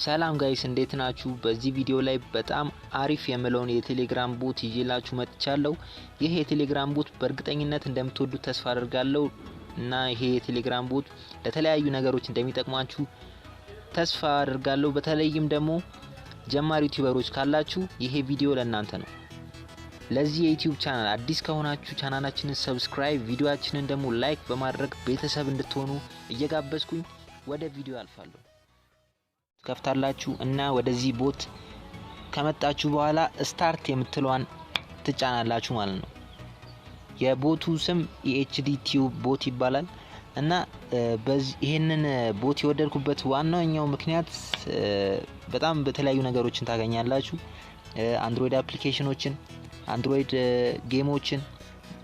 ሰላም ጋይስ እንዴት ናችሁ? በዚህ ቪዲዮ ላይ በጣም አሪፍ የምለውን የቴሌግራም ቦት ይዤላችሁ መጥቻለሁ። ይሄ የቴሌግራም ቦት በእርግጠኝነት እንደምትወዱት ተስፋ አደርጋለሁ እና ይሄ የቴሌግራም ቦት ለተለያዩ ነገሮች እንደሚጠቅማችሁ ተስፋ አደርጋለሁ። በተለይም ደግሞ ጀማሪ ዩቲዩበሮች ካላችሁ ይሄ ቪዲዮ ለእናንተ ነው። ለዚህ የዩቲዩብ ቻናል አዲስ ከሆናችሁ ቻናላችንን ሰብስክራይብ፣ ቪዲዮአችንን ደግሞ ላይክ በማድረግ ቤተሰብ እንድትሆኑ እየጋበዝኩኝ ወደ ቪዲዮ አልፋለሁ። ከፍታላችሁ እና ወደዚህ ቦት ከመጣችሁ በኋላ ስታርት የምትለዋን ትጫናላችሁ ማለት ነው። የቦቱ ስም የኤችዲ ቲዩብ ቦት ይባላል እና ይሄንን ቦት የወደድኩበት ዋናው ምክንያት በጣም በተለያዩ ነገሮችን ታገኛላችሁ። አንድሮይድ አፕሊኬሽኖችን፣ አንድሮይድ ጌሞችን፣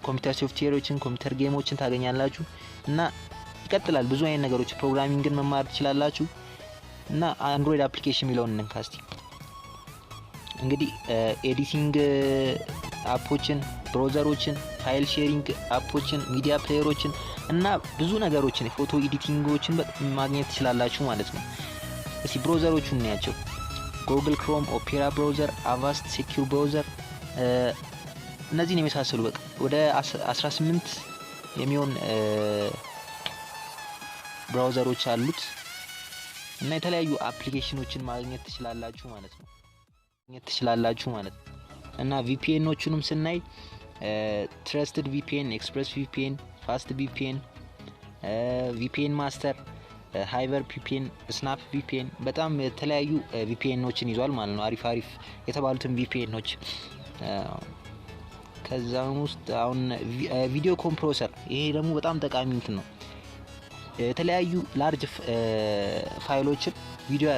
ኮምፒውተር ሶፍትዌሮችን፣ ኮምፒውተር ጌሞችን ታገኛላችሁ እና ይቀጥላል። ብዙ አይነት ነገሮች ፕሮግራሚንግን መማር ትችላላችሁ እና አንድሮይድ አፕሊኬሽን ሚለውን እንካስቲ እንግዲህ ኤዲቲንግ አፖችን፣ ብራውዘሮችን፣ ፋይል ሼሪንግ አፖችን፣ ሚዲያ ፕሌየሮችን እና ብዙ ነገሮችን ፎቶ ኤዲቲንጎችን ማግኘት ትችላላችሁ ማለት ነው። እስቲ ብራውዘሮቹን እናያቸው። ጉግል ክሮም፣ ኦፔራ ብራውዘር፣ አቫስት፣ ሴኩር ብራውዘር እነዚህን የመሳሰሉ በቃ ወደ 18 የሚሆን ብራውዘሮች አሉት እና የተለያዩ አፕሊኬሽኖችን ማግኘት ትችላላችሁ ማለት ነው። እና ቪፒኤኖቹንም ስናይ ትረስትድ ቪፒኤን፣ ኤክስፕረስ ቪፒኤን፣ ፋስት ቪፒኤን፣ ቪፒኤን ማስተር፣ ሃይቨር ቪፒኤን፣ ስናፕ ቪፒኤን በጣም የተለያዩ ቪፒኤኖችን ይዟል ማለት ነው። አሪፍ የተባሉትን ቪፒኤኖች ከዛም ውስጥ አሁን ቪዲዮ ኮምፕረሰር፣ ይሄ ደግሞ በጣም ጠቃሚ ነው። የተለያዩ ላርጅ ፋይሎችን ቪዲዮ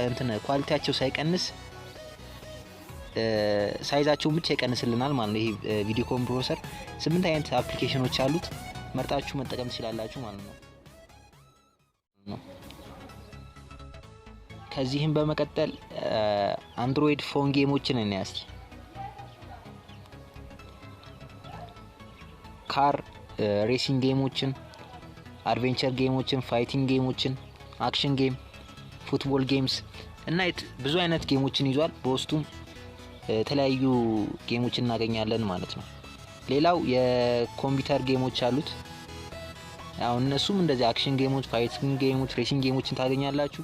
ኳሊቲያቸው ሳይቀንስ ሳይዛቸውን ብቻ ይቀንስልናል ማለት ነው። ይሄ ቪዲዮ ኮምፕረሰር 8 አይነት አፕሊኬሽኖች አሉት፣ መርጣችሁ መጠቀም ትችላላችሁ ማለት ነው። ከዚህም በመቀጠል አንድሮይድ ፎን ጌሞችን እናያስ። ካር ሬሲንግ ጌሞችን፣ አድቬንቸር ጌሞችን፣ ፋይቲንግ ጌሞችን፣ አክሽን ጌም፣ ፉትቦል ጌምስ እና ብዙ አይነት ጌሞችን ይዟል። በውስጡም የተለያዩ ጌሞችን እናገኛለን ማለት ነው። ሌላው የኮምፒውተር ጌሞች አሉት። አሁን እነሱም እንደዚህ አክሽን ጌሞች፣ ፋይቲንግ ጌሞች፣ ሬሲንግ ጌሞችን ታገኛላችሁ።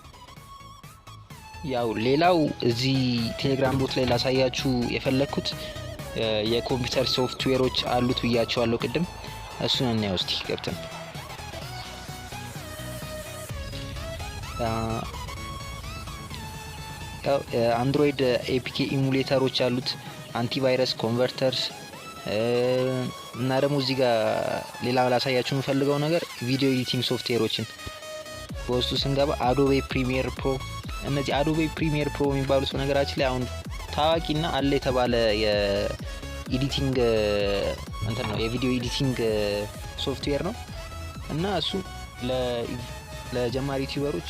ያው ሌላው እዚህ ቴሌግራም ቦት ላይ ላሳያችሁ የፈለኩት የኮምፒውተር ሶፍትዌሮች አሉት ብያችኋለሁ ቅድም። እሱን እናየው እስቲ ገብተን አንድሮይድ ኤፒኬ ኢሙሌተሮች አሉት፣ አንቲቫይረስ ኮንቨርተርስ እና ደግሞ እዚህ ጋር ሌላ ላሳያችሁ የምፈልገው ነገር ቪዲዮ ኤዲቲንግ ሶፍትዌሮችን በውስጡ ስንገባ አዶቤ ፕሪሚየር ፕሮ። እነዚህ አዶቤ ፕሪሚየር ፕሮ የሚባሉት ነገራችን ላይ አሁን ታዋቂና አለ የተባለ የኤዲቲንግ ነው፣ የቪዲዮ ኤዲቲንግ ሶፍትዌር ነው እና እሱ ለጀማሪ ዩቲዩበሮች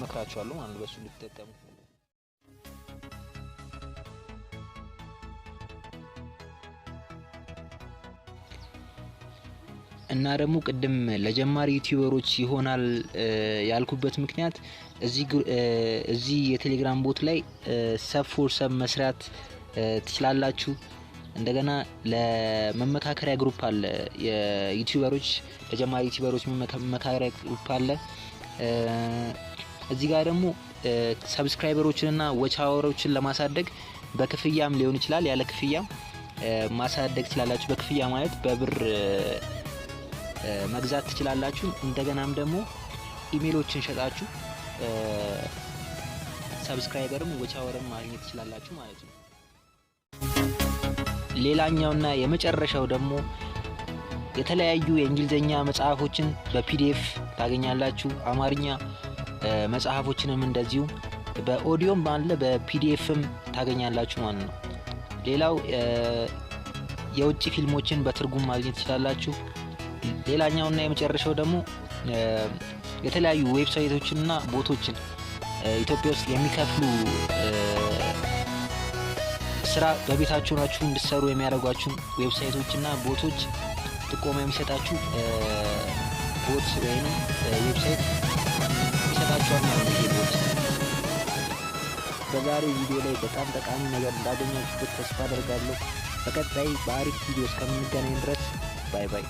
መክራቸዋለሁ ማለት ነው፣ በሱ ልትጠቀሙ። እና ደግሞ ቅድም ለጀማሪ ዩቲዩበሮች ይሆናል ያልኩበት ምክንያት እዚህ የቴሌግራም ቦት ላይ ሰብ ፎር ሰብ መስራት ትችላላችሁ። እንደገና ለመመካከሪያ ግሩፕ አለ፣ የዩቲዩበሮች ለጀማሪ ዩቲዩበሮች መመካከሪያ ግሩፕ አለ። እዚህ ጋር ደግሞ ሰብስክራይበሮችንና ዎች አወሮችን ለማሳደግ በክፍያም ሊሆን ይችላል ያለ ክፍያም ማሳደግ ትችላላችሁ። በክፍያ ማለት በብር መግዛት ትችላላችሁ። እንደገናም ደግሞ ኢሜሎችን ሸጣችሁ ሰብስክራይበርም ዎች አወርም ማግኘት ትችላላችሁ ማለት ነው። ሌላኛውና የመጨረሻው ደግሞ የተለያዩ የእንግሊዘኛ መጽሐፎችን በፒዲኤፍ ታገኛላችሁ። አማርኛ መጽሐፎችንም እንደዚሁ በኦዲዮም ባለ በፒዲኤፍም ታገኛላችሁ ማለት ነው። ሌላው የውጭ ፊልሞችን በትርጉም ማግኘት ትችላላችሁ። ሌላኛውና የመጨረሻው ደግሞ የተለያዩ ዌብሳይቶችንና ቦቶችን ኢትዮጵያ ውስጥ የሚከፍሉ ስራ በቤታችሁ ናችሁ እንድትሰሩ የሚያደርጓችሁ ዌብሳይቶችና ቦቶች ጥቆማ የሚሰጣችሁ ቦት ወይም ዌብሳይት ይሰጣችኋል ማለት ነው። በዛሬው ቪዲዮ ላይ በጣም ጠቃሚ ነገር እንዳገኛችሁበት ተስፋ አደርጋለሁ። በቀጣይ በአሪፍ ቪዲዮ እስከምንገናኝ ድረስ ባይ ባይ።